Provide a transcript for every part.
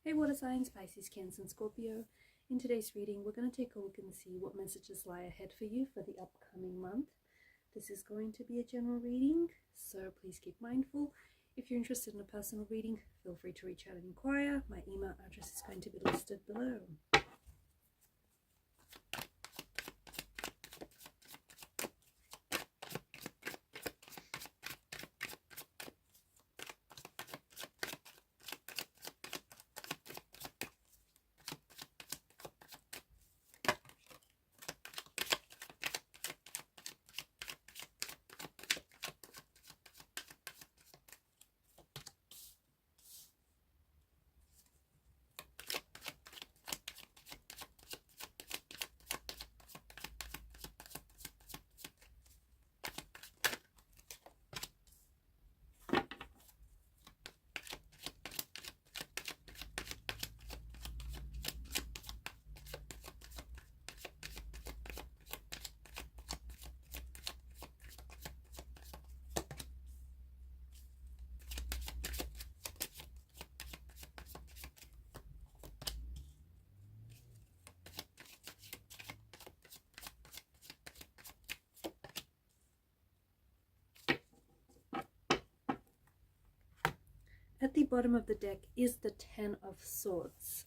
Hey water signs, Pisces, Cancer and Scorpio. In today's reading, we're going to take a look and see what messages lie ahead for you for the upcoming month. This is going to be a general reading, so please keep mindful. If you're interested in a personal reading, feel free to reach out and inquire. My email address is going to be listed below. At the bottom of the deck is the Ten of Swords.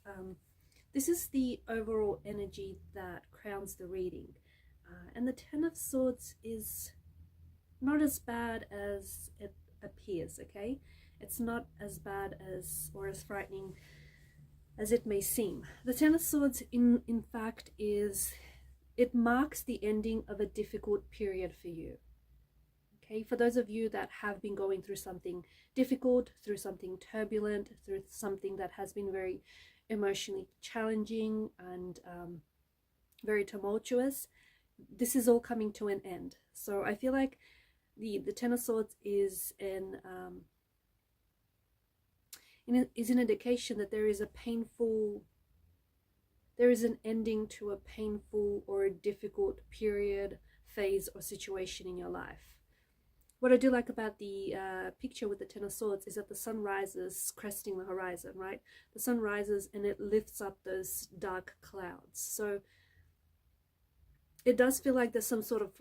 This is the overall energy that crowns the reading. And the Ten of Swords is not as bad as it appears, okay? It's not as bad as or as frightening as it may seem. The Ten of Swords, in fact, it marks the ending of a difficult period for you. Okay, for those of you that have been going through something difficult, through something turbulent, through something that has been very emotionally challenging and very tumultuous, this is all coming to an end. So I feel like the Ten of Swords is an indication that there is an ending to a painful or a difficult period, phase, or situation in your life. What I do like about the picture with the Ten of Swords is that the sun rises, cresting the horizon, right? The sun rises and it lifts up those dark clouds. So it does feel like there's some sort of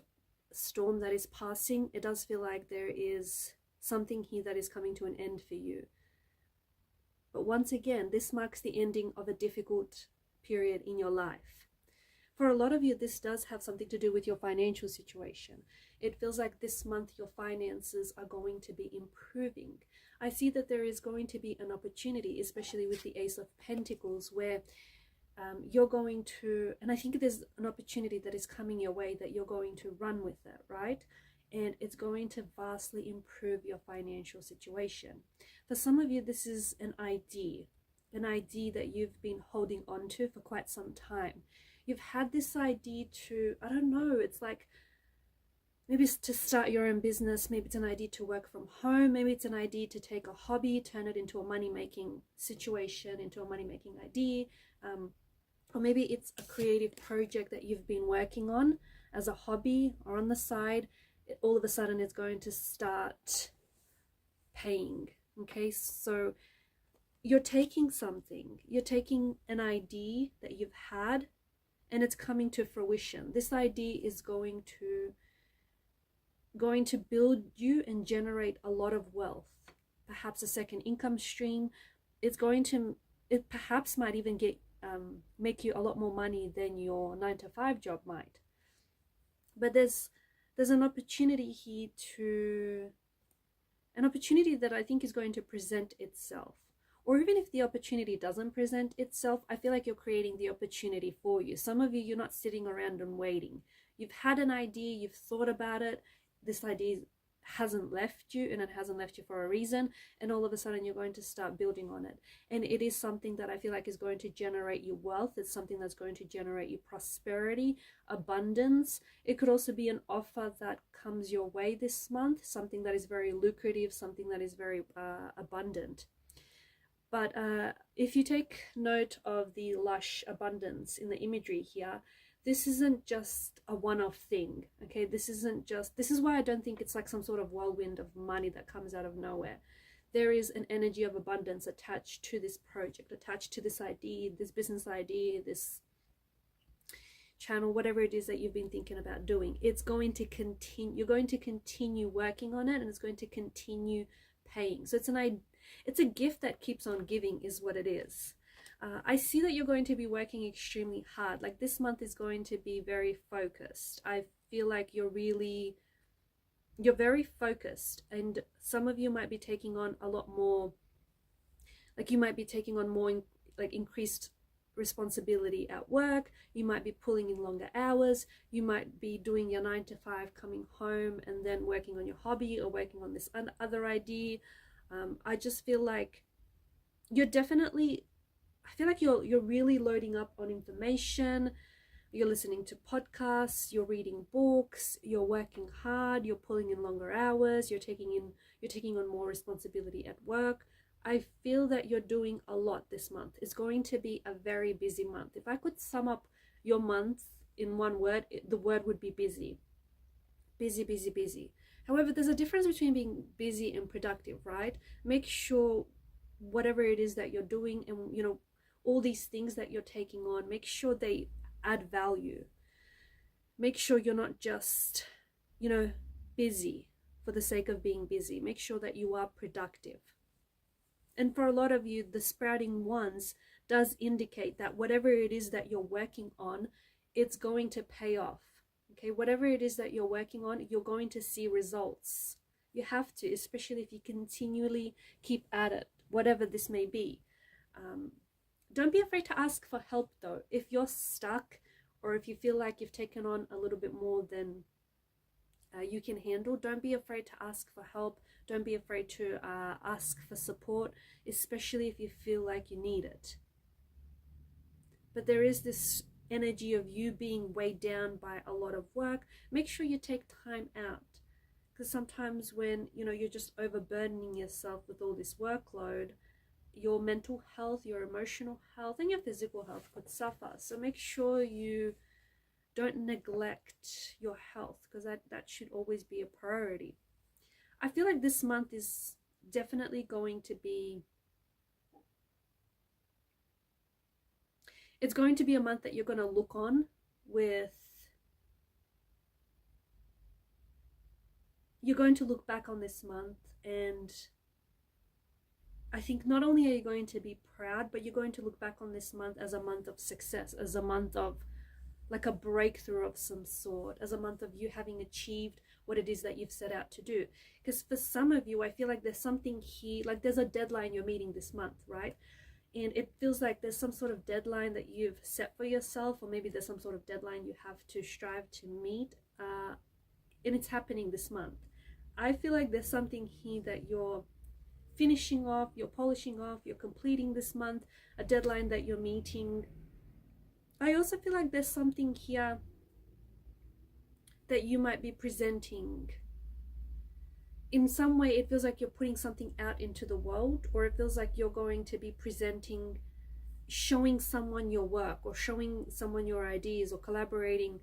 storm that is passing. It does feel like there is something here that is coming to an end for you. But once again, this marks the ending of a difficult period in your life. For a lot of you, this does have something to do with your financial situation. It feels like this month your finances are going to be improving. I see that there is going to be an opportunity, especially with the Ace of Pentacles, where you're going to, and I think there's an opportunity that is coming your way that you're going to run with it, right? And it's going to vastly improve your financial situation. For some of you, this is an idea that you've been holding on to for quite some time. You've had this idea to, I don't know, it's like maybe it's to start your own business, maybe it's an idea to work from home, maybe it's an idea to take a hobby, turn it into a money-making situation, into a money-making idea, or maybe it's a creative project that you've been working on as a hobby or on the side. All of a sudden it's going to start paying, okay? So you're taking something, you're taking an idea that you've had, and it's coming to fruition. This idea is going to build you and generate a lot of wealth, perhaps a second income stream. It perhaps might even make you a lot more money than your 9-to-5 job might. But there's an opportunity here an opportunity that I think is going to present itself. Or even if the opportunity doesn't present itself, I feel like you're creating the opportunity for you. Some of you, you're not sitting around and waiting. You've had an idea, you've thought about it, this idea hasn't left you, and it hasn't left you for a reason, and all of a sudden you're going to start building on it. And it is something that I feel like is going to generate you wealth. It's something that's going to generate you prosperity, abundance. It could also be an offer that comes your way this month, something that is very lucrative, something that is very abundant. But if you take note of the lush abundance in the imagery here, this isn't just a one-off thing, okay? This is why I don't think it's like some sort of whirlwind of money that comes out of nowhere. there is an energy of abundance attached to this project, attached to this idea, this business idea, this channel, whatever it is that you've been thinking about doing. It's going to continue, you're going to continue working on it, and it's going to continue paying. So it's a gift that keeps on giving is what it is. I see that you're going to be working extremely hard. Like this month is going to be very focused. I feel like you're very focused, and some of you might be taking on a lot more, like you might be taking on more increased responsibility at work. You might be pulling in longer hours. You might be doing your 9 to 5, coming home and then working on your hobby or working on this other idea. I just feel like you're definitely, I feel like you're really loading up on information. You're listening to podcasts, you're reading books, you're working hard, you're pulling in longer hours, you're taking on more responsibility at work. I feel that you're doing a lot this month. It's going to be a very busy month. If I could sum up your month in one word, the word would be busy. Busy, busy, busy. However, there's a difference between being busy and productive, right? Make sure whatever it is that you're doing, and all these things that you're taking on, make sure they add value. Make sure you're not just, busy for the sake of being busy. Make sure that you are productive. And for a lot of you, the sprouting ones does indicate that whatever it is that you're working on, it's going to pay off. Okay, whatever it is that you're working on, you're going to see results. You have to, especially if you continually keep at it, whatever this may be. Don't be afraid to ask for help though. If you're stuck, or if you feel like you've taken on a little bit more than you can handle, don't be afraid to ask for help. Don't be afraid to ask for support, especially if you feel like you need it. But there is this energy of you being weighed down by a lot of work. Make sure you take time out, because sometimes when you're just overburdening yourself with all this workload, your mental health, your emotional health, and your physical health could suffer. So make sure you don't neglect your health, because that should always be a priority. I feel like this month is definitely going to be, it's going to be a month that you're going to look on with, you're going to look back on this month, and I think not only are you going to be proud, but you're going to look back on this month as a month of success, as a month of like a breakthrough of some sort, as a month of you having achieved what it is that you've set out to do. Because for some of you, I feel like there's something here, like there's a deadline you're meeting this month, right? And it feels like there's some sort of deadline that you've set for yourself, or maybe there's some sort of deadline you have to strive to meet, and it's happening this month. I feel like there's something here that you're finishing off, you're polishing off, you're completing this month, a deadline that you're meeting. I also feel like there's something here that you might be presenting. In some way, it feels like you're putting something out into the world, or it feels like you're going to be presenting, showing someone your work, or showing someone your ideas, or collaborating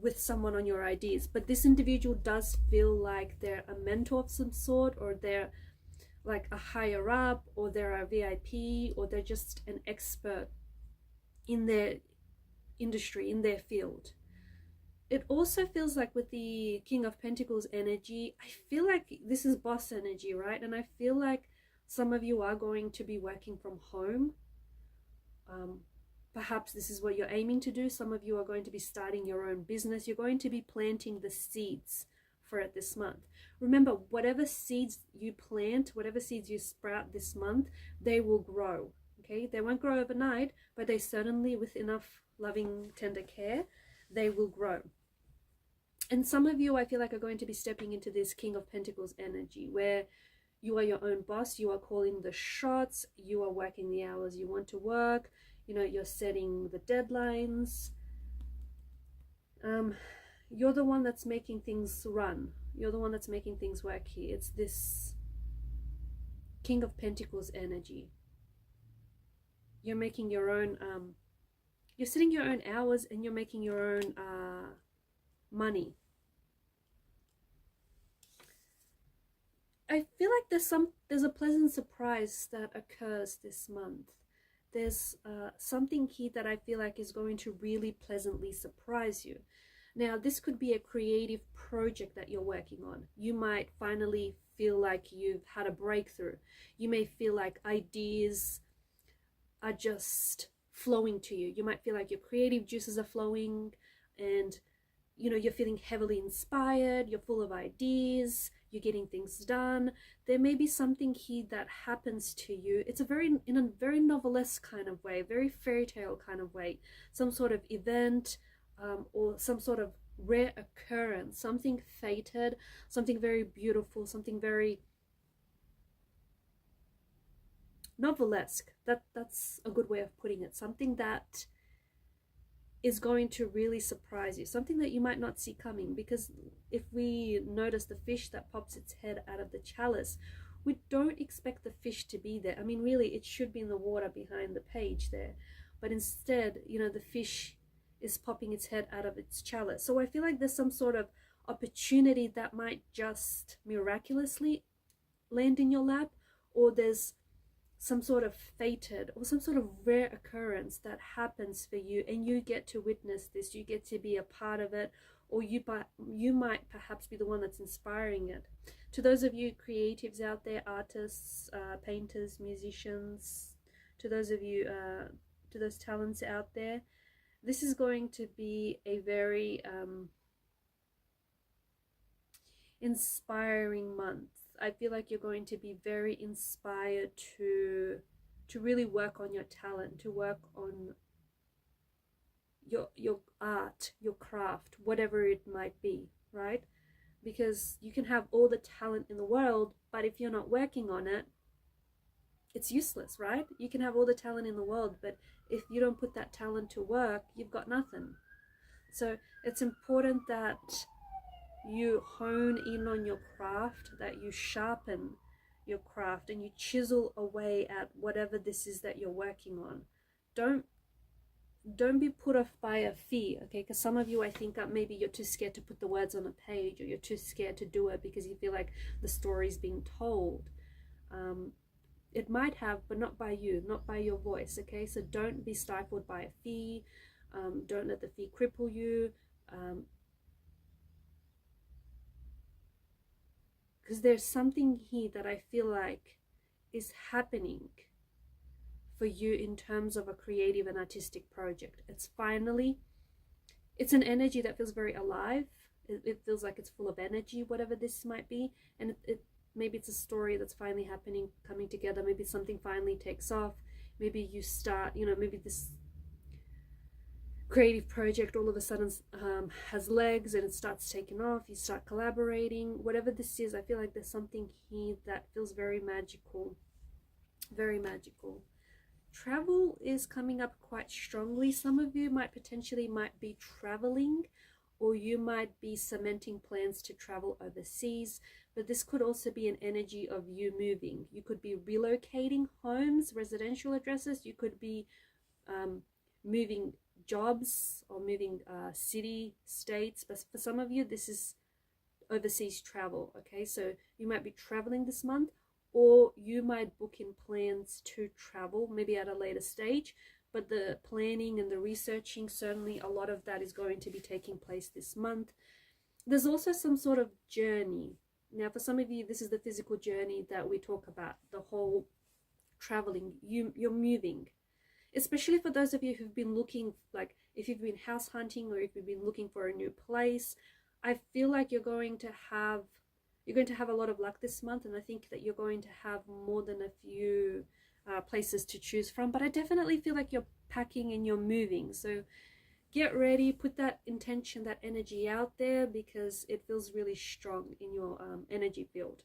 with someone on your ideas. But this individual does feel like they're a mentor of some sort, or they're like a higher up, or they're a VIP, or they're just an expert in their industry, in their field. It also feels like with the King of Pentacles energy, I feel like this is boss energy, right? And I feel like some of you are going to be working from home. Perhaps this is what you're aiming to do. Some of you are going to be starting your own business. You're going to be planting the seeds for it this month. Remember, whatever seeds you plant, whatever seeds you sprout this month, they will grow. Okay, they won't grow overnight, but they certainly, with enough loving, tender care, they will grow. And some of you, I feel like, are going to be stepping into this King of Pentacles energy, where you are your own boss, you are calling the shots, you are working the hours you want to work, you're setting the deadlines. You're the one that's making things run. You're the one that's making things work here. It's this King of Pentacles energy. You're making your own, you're setting your own hours, and you're making your own money. I feel like there's a pleasant surprise that occurs this month. There's something here that I feel like is going to really pleasantly surprise you. Now, this could be a creative project that you're working on. You might finally feel like you've had a breakthrough. You may feel like ideas are just flowing to you. You might feel like your creative juices are flowing, and you know, you're feeling heavily inspired, you're full of ideas, you're getting things done. There may be something here that happens to you. It's in a very novelesque kind of way, very fairy tale kind of way. Some sort of event, or some sort of rare occurrence, something fated, something very beautiful, something very novelesque. That's a good way of putting it. Something that is going to really surprise you, something that you might not see coming. Because if we notice the fish that pops its head out of the chalice, we don't expect the fish to be there. I mean, really, it should be in the water behind the page there, but instead, you know, the fish is popping its head out of its chalice. So I feel like there's some sort of opportunity that might just miraculously land in your lap, or there's some sort of fated or some sort of rare occurrence that happens for you, and you get to witness this, you get to be a part of it, or you might perhaps be the one that's inspiring it. To those of you creatives out there, artists, painters, musicians, to those of you, to those talents out there, this is going to be a very inspiring month. I feel like you're going to be very inspired to really work on your talent, to work on your art, your craft, whatever it might be, right? Because you can have all the talent in the world, but if you're not working on it, it's useless, right? You can have all the talent in the world, but if you don't put that talent to work, you've got nothing. So it's important that you hone in on your craft, that you sharpen your craft, and you chisel away at whatever this is that you're working on. Don't be put off by a fear, okay? Because some of you, I think, maybe you're too scared to put the words on a page, or you're too scared to do it because you feel like the story's being told. It might have, but not by you, not by your voice, okay? So don't be stifled by a fear. Don't let the fear cripple you. Because there's something here that I feel like is happening for you in terms of a creative and artistic project. It's an energy that feels very alive. It feels like it's full of energy, whatever this might be. And maybe it's a story that's finally happening, coming together. Maybe something finally takes off. Maybe you start, you know, maybe this creative project all of a sudden has legs and it starts taking off. You start collaborating. Whatever this is, I feel like there's something here that feels very magical. Very magical. Travel is coming up quite strongly. Some of you might be traveling, or you might be cementing plans to travel overseas. But this could also be an energy of you moving. You could be relocating homes, residential addresses. You could be moving jobs, or moving city, states. But for some of you, this is overseas travel, okay? So you might be traveling this month, or you might book in plans to travel, maybe at a later stage. But the planning and the researching, certainly a lot of that is going to be taking place this month. There's also some sort of journey. Now, for some of you, this is the physical journey that we talk about, the whole traveling. You're moving. Especially for those of you who've been looking, like if you've been house hunting, or if you've been looking for a new place, I feel like you're going to have a lot of luck this month. And I think that you're going to have more than a few places to choose from. But I definitely feel like you're packing and you're moving. So get ready, put that intention, that energy out there, because it feels really strong in your energy field.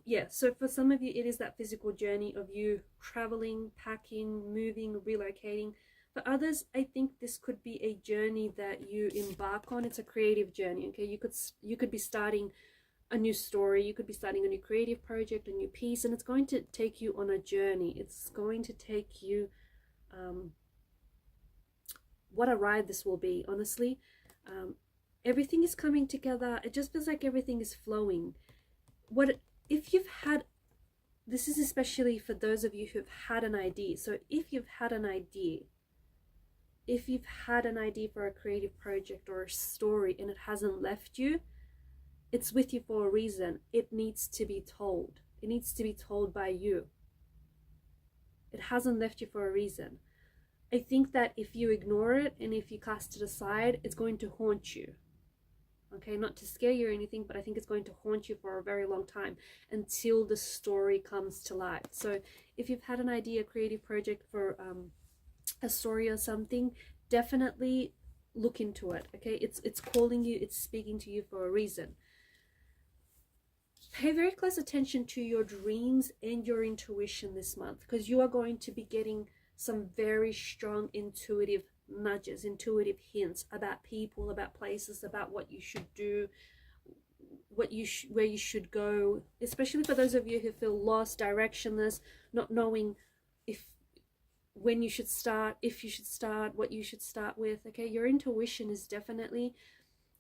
Yeah, so for some of you, it is that physical journey of you traveling, packing, moving, relocating. For others, I think this could be a journey that you embark on. It's a creative journey, okay? You could be starting a new story, you could be starting a new creative project, a new piece, and it's going to take you on a journey. It's going to take you what a ride this will be, honestly. Everything is coming together. It just feels like everything is flowing. what if you've had, this is especially for those of you who've had an idea. So if you've had an idea, if you've had an idea for a creative project or a story and it hasn't left you, it's with you for a reason. It needs to be told. It needs to be told by you. It hasn't left you for a reason. I think that if you ignore it and if you cast it aside, it's going to haunt you. Okay, not to scare you or anything, but I think it's going to haunt you for a very long time until the story comes to life. So if you've had an idea, a creative project for a story or something, definitely look into it. Okay, it's calling you, it's speaking to you for a reason. Pay very close attention to your dreams and your intuition this month, because you are going to be getting some very strong intuitive nudges, intuitive hints about people, about places, about what you should do, where you should go, especially for those of you who feel lost, directionless, not knowing when you should start, if you should start, what you should start with. Okay, your intuition is definitely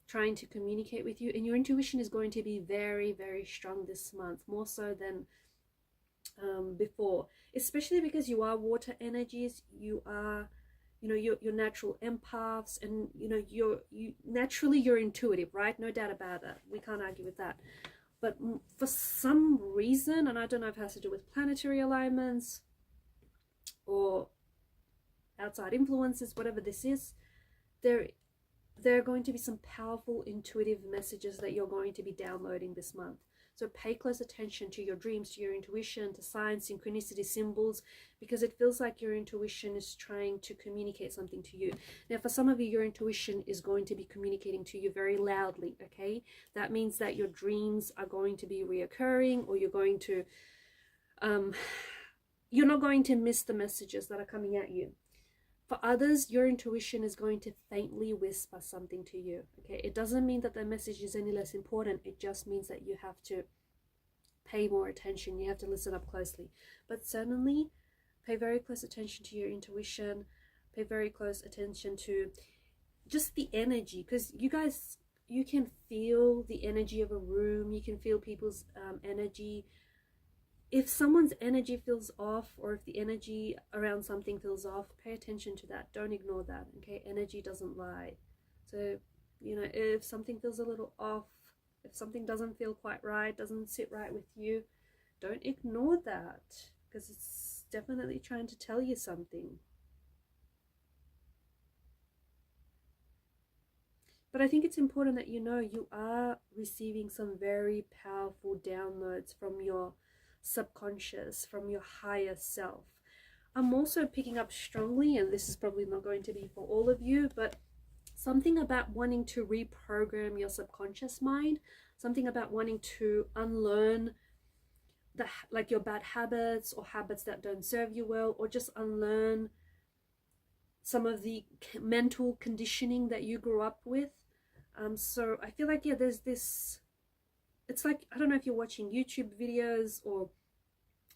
trying to communicate with you, and your intuition is going to be very, very strong this month, more so than before, especially because you are water energies. You are, you know, you're natural empaths, and you know, you're intuitive, right? No doubt about that. We can't argue with that. But for some reason, and I don't know if it has to do with planetary alignments or outside influences, whatever this is, there are going to be some powerful intuitive messages that you're going to be downloading this month. So pay close attention to your dreams, to your intuition, to signs, synchronicity, symbols, because it feels like your intuition is trying to communicate something to you. Now, for some of you, your intuition is going to be communicating to you very loudly, okay? That means that your dreams are going to be reoccurring, or you're going to, you're not going to miss the messages that are coming at you. For others, your intuition is going to faintly whisper something to you, okay? It doesn't mean that the message is any less important. It just means that you have to pay more attention. You have to listen up closely. But certainly, pay very close attention to your intuition. Pay very close attention to just the energy, because you can feel the energy of a room. You can feel people's energy. If someone's energy feels off, or if the energy around something feels off, pay attention to that. Don't ignore that, okay? Energy doesn't lie. So, you know, if something feels a little off, if something doesn't feel quite right, doesn't sit right with you, don't ignore that, because it's definitely trying to tell you something. But I think it's important that you know you are receiving some very powerful downloads from your subconscious, from your higher self. I'm also picking up strongly, and this is probably not going to be for all of you, but something about wanting to reprogram your subconscious mind, something about wanting to unlearn like your bad habits, or habits that don't serve you well, or just unlearn some of the mental conditioning that you grew up with. So I feel like, yeah, there's this, it's like, I don't know if you're watching YouTube videos or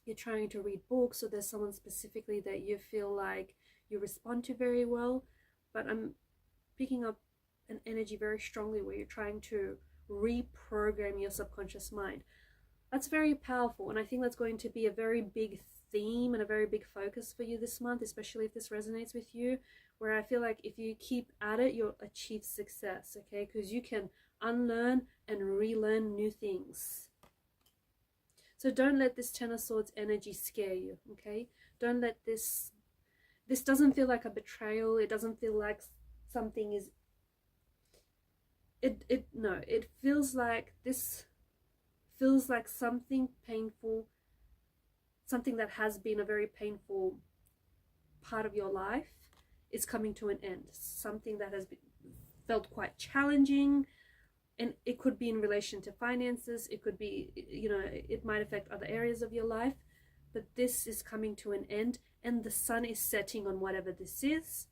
you're trying to read books, or there's someone specifically that you feel like you respond to very well, but I'm picking up an energy very strongly where you're trying to reprogram your subconscious mind. That's very powerful, and I think that's going to be a very big theme and a very big focus for you this month, especially if this resonates with you, where I feel like if you keep at it, you'll achieve success, okay? Because you can unlearn and relearn new things. So don't let this Ten of Swords energy scare you, okay? Don't let this doesn't feel like a betrayal. It doesn't feel like something is, no, it feels like, this feels like something painful, something that has been a very painful part of your life is coming to an end. Something that has felt quite challenging, and it could be in relation to finances. It could be, you know, it might affect other areas of your life, but this is coming to an end, and the sun is setting on whatever this is.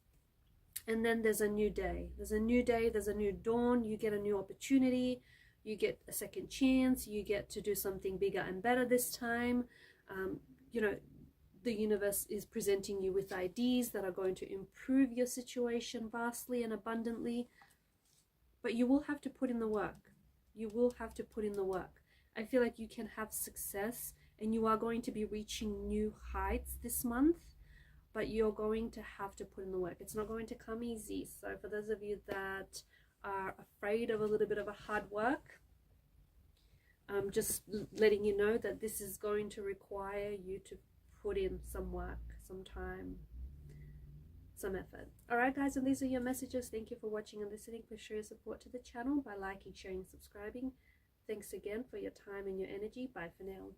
And then there's a new day. There's a new day. There's a new dawn. You get a new opportunity. You get a second chance. You get to do something bigger and better this time. You know, the universe is presenting you with ideas that are going to improve your situation vastly and abundantly. But you will have to put in the work. You will have to put in the work. I feel like you can have success and you are going to be reaching new heights this month, but you're going to have to put in the work. It's not going to come easy. So for those of you that are afraid of a little bit of a hard work, I'm just letting you know that this is going to require you to put in some work, some time, some effort. Alright guys, and these are your messages. Thank you for watching and listening. Please show your support to the channel by liking, sharing, subscribing. Thanks again for your time and your energy. Bye for now.